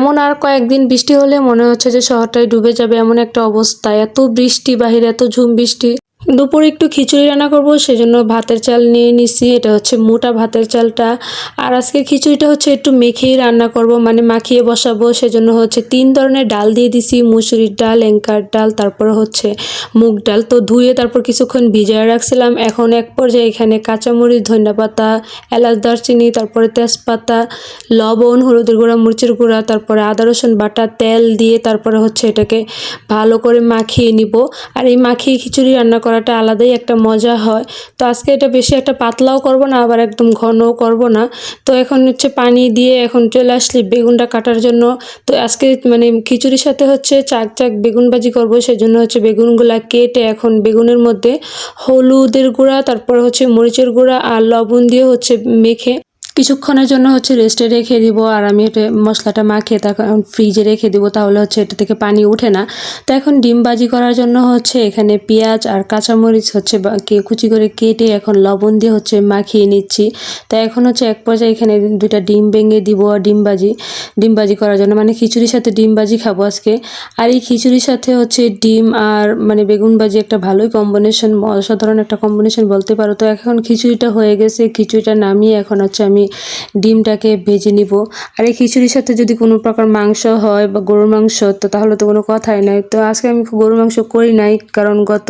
এমন আর কয়েকদিন বৃষ্টি হলে মনে হচ্ছে যে শহরটাই ডুবে যাবে, এমন একটা অবস্থা। এত বৃষ্টি, বাহিরে এত ঝুম বৃষ্টি। দুপুরে একটু খিচুড়ি রান্না করব, সেজন্য ভাতের চাল নিয়ে নিছি। এটা হচ্ছে মোটা ভাতের চালটা। আর আজকে খিচুড়িটা হচ্ছে একটু মেখেই রান্না করব, মানে মাখিয়ে বসাবো। সেজন্য হচ্ছে 3 ধরনের ডাল দিয়ে দিছি, মুসুরির ডাল, এঙ্কার ডাল, তারপর হচ্ছে মুগ ডাল। তো ধুয়ে তারপর কিছুক্ষণ ভিজায় রাখছিলাম। এখন এক পর্যায়ে এখানে কাঁচামরিচ, ধনিয়াপাতা, এলাচ, দারচিনি, তারপরে তেজপাতা, লবণ, হলুদের গুঁড়া, মরিচের গুঁড়া, তারপরে আদা রসুন বাটা, তেল দিয়ে তারপরে হচ্ছে এটাকে ভালো করে মাখিয়ে নিব। আর এই মাখিয়ে খিচুড়ি রান্না করাটা আলাদাই একটা মজা হয়। তো আজকে এটা বেশি একটা পাতলাও করব না, আবার একদম ঘনও করব না। তো এখন হচ্ছে পানি দিয়ে এখন চলে আসলি বেগুনটা কাটার জন্য। তো আজকে মানে খিচুড়ির সাথে হচ্ছে চাক চাক বেগুন ভাজি করব, সেজন্য হচ্ছে বেগুনগুলা কেটে এখন বেগুনের মধ্যে হলুদের গুঁড়া, তারপর হচ্ছে মরিচের গুঁড়া আর লবণ দিয়ে হচ্ছে মেখে কিছুক্ষণের জন্য হচ্ছে রেস্টে রেখে দিব। আর আমি এটা মশলাটা মাখিয়ে তখন ফ্রিজে রেখে দিব, তাহলে হচ্ছে এটা থেকে পানি উঠে না। তো এখন ডিম ভাজি করার জন্য হচ্ছে এখানে পেঁয়াজ আর কাঁচামরিচ হচ্ছে কুচি করে কেটে এখন লবণ দিয়ে হচ্ছে মাখিয়ে নিচ্ছি। তো এখন হচ্ছে এক পর্যায়ে এখানে 2টা ডিম ভেঙে দিব ডিম ভাজি করার জন্য, মানে খিচুড়ির সাথে ডিম ভাজি খাবো আজকে। আর এই খিচুড়ির সাথে হচ্ছে ডিম আর মানে বেগুন ভাজি একটা ভালোই কম্বিনেশন, অসাধারণ একটা কম্বিনেশন বলতে পারো। তো এখন খিচুড়িটা হয়ে গেছে, খিচুড়িটা নামিয়ে এখন হচ্ছে আমি ডিমটাকে ভেজে নিব। আর এই খিচুড়ির সাথে যদি কোনো প্রকার মাংস হয় বা গরুর মাংস, তো তাহলে তো কোনো কথাই নাই। তো আজকে আমি গরুর মাংস করি নাই, কারণ গত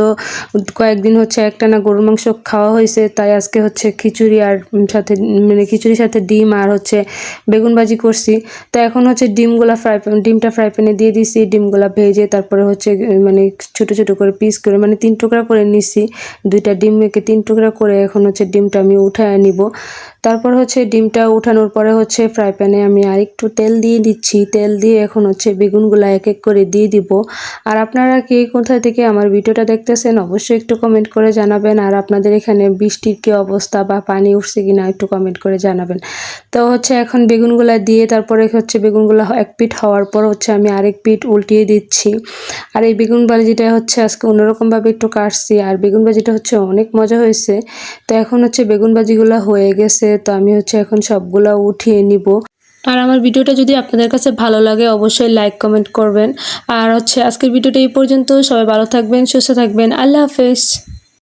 কয়েকদিন হচ্ছে একটানা গরুর মাংস খাওয়া হয়েছে। তাই আজকে হচ্ছে খিচুড়ি আর সাথে মানে খিচুড়ির সাথে ডিম আর হচ্ছে বেগুন ভাজি করছি। তো এখন হচ্ছে ডিমটা ফ্রাই প্যানে দিয়ে দিছি। ডিমগুলা ভেজে তারপরে হচ্ছে মানে ছোট ছোট করে পিস করে মানে 3 টুকরা করে নিছি। 2টা ডিম মেখে 3 টুকরা করে এখন হচ্ছে ডিমটা আমি উঠায় নিব। তারপর হচ্ছে ডিমটা উঠানোর পরে হচ্ছে ফ্রাই প্যানে আমি আরেকটু তেল দিয়ে দিচ্ছি। তেল দিয়ে এখন হচ্ছে বেগুনগুলা এক এক করে দিয়ে দিব। আর আপনারা কে কোথা থেকে আমার ভিডিওটা দেখতেছেন অবশ্যই একটু কমেন্ট করে জানাবেন। আর আপনাদের এখানে বৃষ্টির কী অবস্থা বা পানি উঠছে কিনা একটু কমেন্ট করে জানাবেন। তো হচ্ছে এখন বেগুনগুলা দিয়ে তারপরে হচ্ছে বেগুনগুলা এক পিঠ হওয়ার পর হচ্ছে আমি আরেক পিঠ উল্টিয়ে দিচ্ছি। আর এই বেগুন ভাজিটা হচ্ছে আজকে অন্যরকমভাবে একটু কাটছি, আর বেগুন ভাজিটা হচ্ছে অনেক মজা হয়েছে। তো এখন হচ্ছে বেগুন ভাজিগুলো হয়ে গেছে, তো আমি হচ্ছে এখন সবগুলা উঠিয়ে নিব। আর আমার ভিডিওটা যদি আপনাদের কাছে ভালো লাগে অবশ্যই লাইক কমেন্ট করবেন। আর হচ্ছে আজকের ভিডিওটা এই পর্যন্ত। সবাই ভালো থাকবেন, সুস্থ থাকবেন। আল্লাহ হাফেজ।